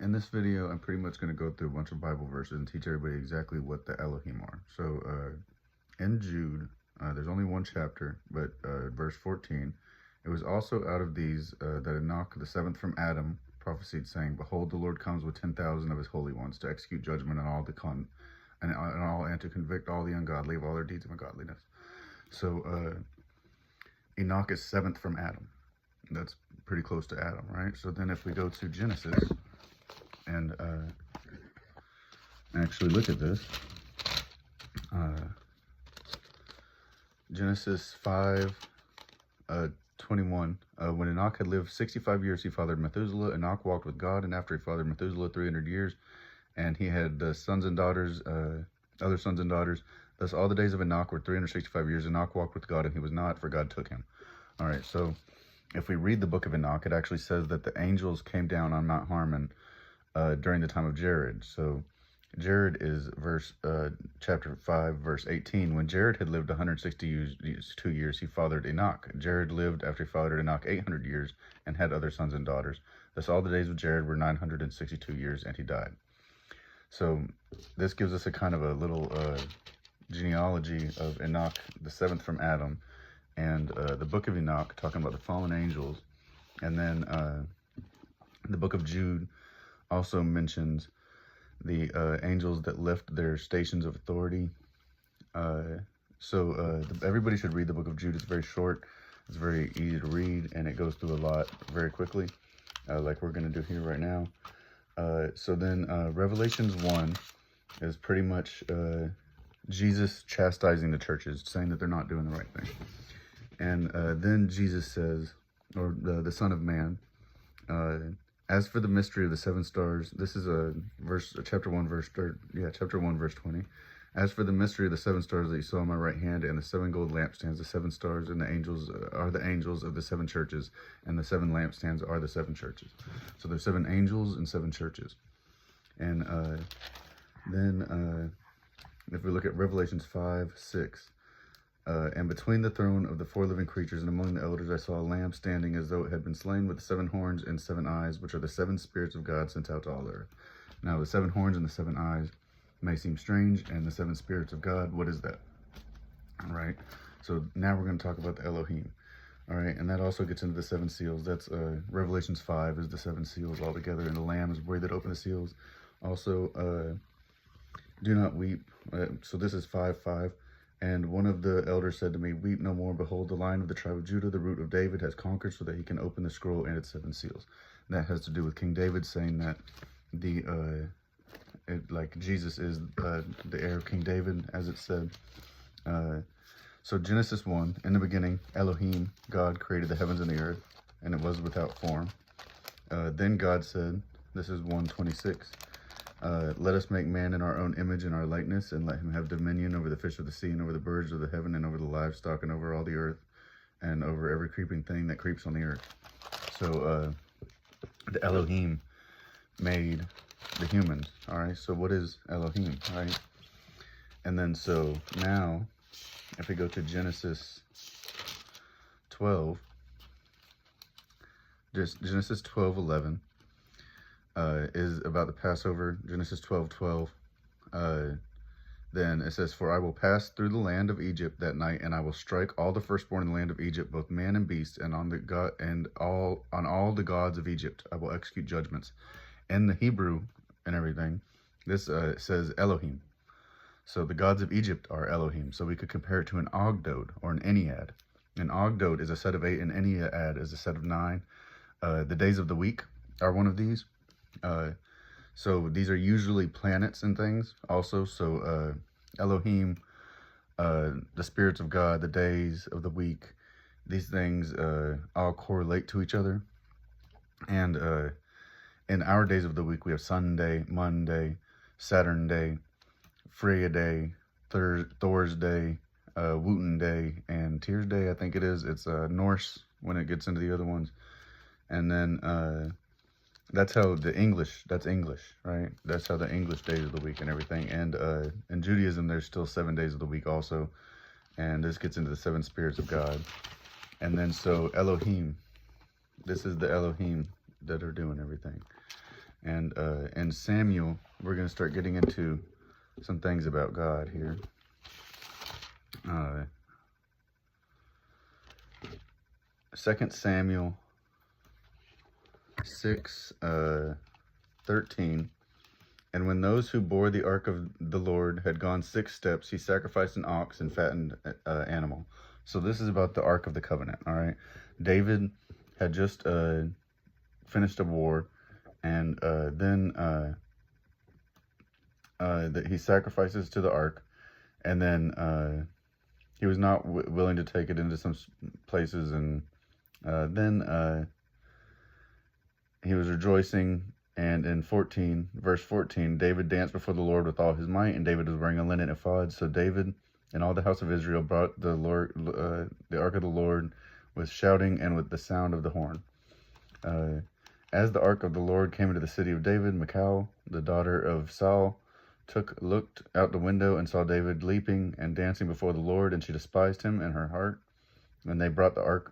in this video, I'm pretty much going to go through a bunch of Bible verses and teach everybody exactly what the Elohim are. So in Jude, there's only one chapter, but verse 14, it was also out of these that Enoch, the seventh from Adam, prophesied, saying, "Behold, the Lord comes with 10,000 of his holy ones to execute judgment on all and to convict all the ungodly of all their deeds of ungodliness." So Enoch is seventh from Adam. That's pretty close to Adam, right? So then if we go to Genesis and actually look at this, Genesis 5:21. When Enoch had lived 65 years, he fathered Methuselah. Enoch walked with God, and after he fathered Methuselah 300 years, and he had sons and daughters, other sons and daughters. Thus all the days of Enoch were 365 years. Enoch walked with God, and he was not, for God took him. All right, so if we read the book of Enoch, it actually says that the angels came down on Mount Hermon during the time of Jared. So Jared is chapter 5, verse 18. When Jared had lived 162 years, he fathered Enoch. Jared lived after he fathered Enoch 800 years and had other sons and daughters. Thus all the days of Jared were 962 years, and he died. So this gives us a kind of a little genealogy of Enoch, the seventh from Adam, and the book of Enoch, talking about the fallen angels. And then the book of Jude also mentions the angels that left their stations of authority. Everybody should read the book of Jude. It's very short, it's very easy to read, and it goes through a lot very quickly, like we're going to do here right now. So then Revelations 1 is pretty much Jesus chastising the churches, saying that they're not doing the right thing. And then Jesus says, or the Son of Man, as for the mystery of the seven stars, this is chapter 1 verse 20. As for the mystery of the seven stars that you saw in my right hand, and the seven gold lampstands, the seven stars and the angels are the angels of the seven churches, and the seven lampstands are the seven churches. So there's seven angels and seven churches. And then if we look at Revelations 5:6, and between the throne of the four living creatures and among the elders I saw a lamb standing as though it had been slain, with 7 horns and 7 eyes, which are the 7 spirits of God sent out to all earth. Now the 7 horns and the 7 eyes may seem strange, and the 7 spirits of God, what is that? All right, so now we're going to talk about the Elohim. All right, and that also gets into the 7 seals. That's Revelations 5 is the 7 seals all together, and the lamb is where that open the seals. Also, do not weep. So this is 5:5. And one of the elders said to me, "Weep no more. Behold, the Lion of the tribe of Judah, the root of David, has conquered, so that he can open the scroll and its 7 seals." And that has to do with King David, saying that like Jesus is the heir of King David, as it said. So Genesis 1, in the beginning, Elohim, God, created the heavens and the earth, and it was without form. Then God said, this is 1:26, let us make man in our own image and our likeness, and let him have dominion over the fish of the sea, and over the birds of the heaven, and over the livestock, and over all the earth, and over every creeping thing that creeps on the earth. So the Elohim made the humans. All right, so what is Elohim? All right, and then so now if we go to Genesis 12, Genesis 12:11 is about the Passover. Genesis 12:12. Then it says, "For I will pass through the land of Egypt that night, and I will strike all the firstborn in the land of Egypt, both man and beast, and on all the gods of Egypt I will execute judgments." In the Hebrew and everything, this says Elohim. So the gods of Egypt are Elohim. So we could compare it to an Ogdod or an Ennead. An Ogdod is a set of 8, and Ennead is a set of 9. The days of the week are one of these. So these are usually planets and things also. So Elohim, the spirits of God, the days of the week, these things all correlate to each other. And in our days of the week, we have Sunday, Monday, Saturn Day, Freya Day, Thor's Day, Wooten Day, and Tears Day, I think it is. It's Norse when it gets into the other ones. And then that's how that's English, right? That's how the English days of the week and everything. And in Judaism, there's still 7 days of the week also. And this gets into the 7 spirits of God. And then so Elohim, this is the Elohim that are doing everything. And in Samuel, we're going to start getting into some things about God here. 2 Samuel 6:13. And when those who bore the ark of the Lord had gone 6 steps, he sacrificed an ox and fattened animal. So this is about the Ark of the Covenant, all right? David had just finished a war, and then that he sacrifices to the Ark, and then he was not willing to take it into some places, and then he was rejoicing. And in verse 14, David danced before the Lord with all his might, and David was wearing a linen ephod. So David and all the house of Israel brought the ark of the Lord with shouting and with the sound of the horn. As the ark of the Lord came into the city of David, Michal, the daughter of Saul, looked out the window and saw David leaping and dancing before the Lord, and she despised him in her heart. And they brought the ark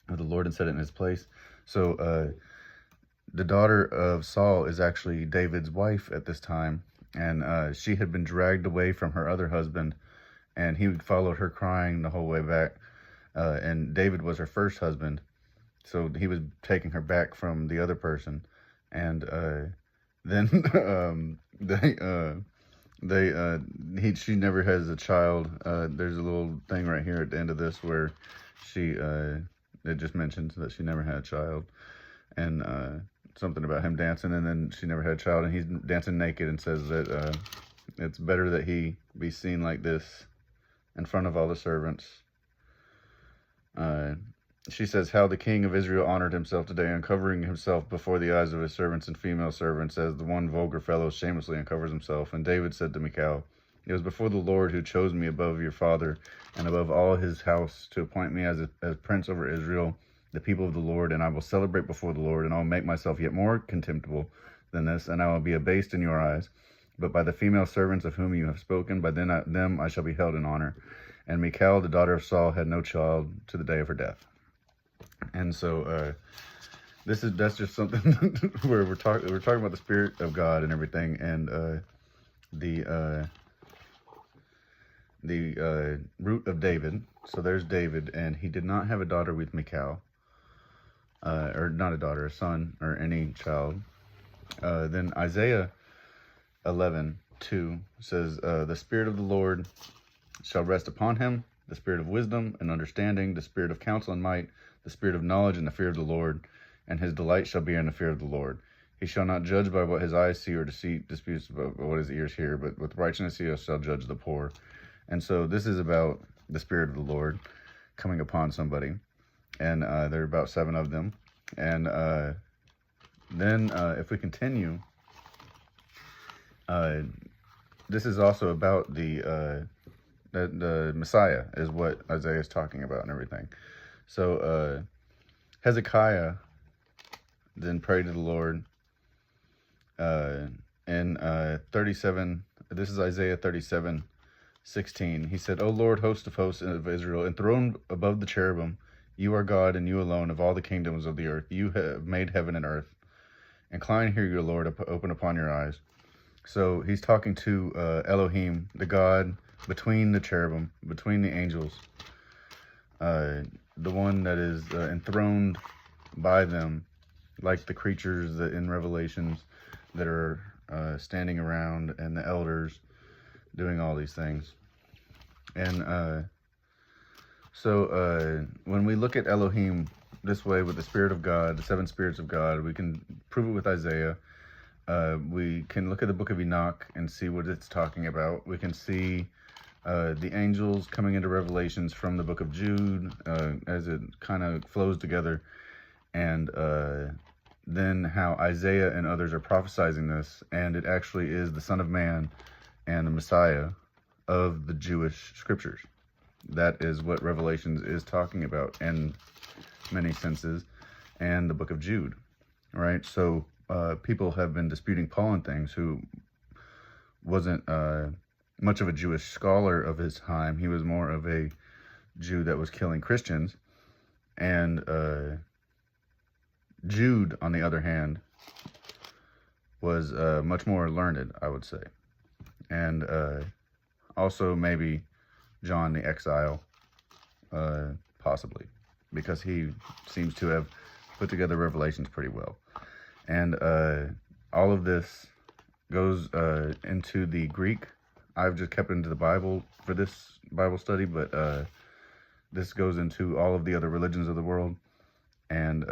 of the Lord and set it in his place. So the daughter of Saul is actually David's wife at this time, and she had been dragged away from her other husband, and he followed her crying the whole way back, and David was her first husband, so he was taking her back from the other person, and then she never has a child. There's a little thing right here at the end of this where it just mentions that she never had a child, and something about him dancing, and then she never had a child, and he's dancing naked, and says that it's better that he be seen like this in front of all the servants. She says, how the king of Israel honored himself today, uncovering himself before the eyes of his servants and female servants, as the one vulgar fellow shamelessly uncovers himself. And David said to Michal, it was before the Lord who chose me above your father and above all his house to appoint me as prince over Israel, the people of the Lord, and I will celebrate before the Lord, and I will make myself yet more contemptible than this, and I will be abased in your eyes. But by the female servants of whom you have spoken, by them I shall be held in honor. And Michal, the daughter of Saul, had no child to the day of her death. And so that's just something where we're talking about the Spirit of God and everything, and the root of David. So there's David, and he did not have a daughter with Michal. Or not a daughter, a son, or any child. Then Isaiah 11:2 says, the Spirit of the Lord shall rest upon him, the Spirit of wisdom and understanding, the Spirit of counsel and might, the Spirit of knowledge and the fear of the Lord, and his delight shall be in the fear of the Lord. He shall not judge by what his eyes see, or disputes about what his ears hear, but with righteousness he shall judge the poor. And so this is about the Spirit of the Lord coming upon somebody. And there are about 7 of them. And then if we continue, this is also about the Messiah, is what Isaiah is talking about and everything. So Hezekiah then prayed to the Lord in 37. This is Isaiah 37:16. He said, O Lord, host of hosts of Israel, enthroned above the cherubim, you are God, and you alone of all the kingdoms of the earth. You have made heaven and earth. Incline here, your Lord, open upon your eyes. So he's talking to Elohim, the God between the cherubim, between the angels, the one that is enthroned by them, like the creatures that in Revelations that are standing around, and the elders doing all these things. And so when we look at Elohim this way with the Spirit of God, the 7 spirits of God, we can prove it with Isaiah. We can look at the book of Enoch and see what it's talking about. We can see the angels coming into Revelations from the book of Jude as it kind of flows together. And then how Isaiah and others are prophesying this, and it actually is the Son of Man and the Messiah of the Jewish scriptures. That is what Revelations is talking about in many senses, and the book of Jude, right? So people have been disputing Paul and things, who wasn't much of a Jewish scholar of his time. He was more of a Jew that was killing Christians. And Jude, on the other hand, was much more learned, I would say. And also maybe John the Exile, possibly, because he seems to have put together Revelations pretty well. And all of this goes into the Greek. I've just kept it into the Bible for this Bible study, but this goes into all of the other religions of the world. And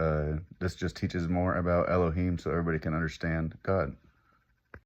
this just teaches more about Elohim so everybody can understand God.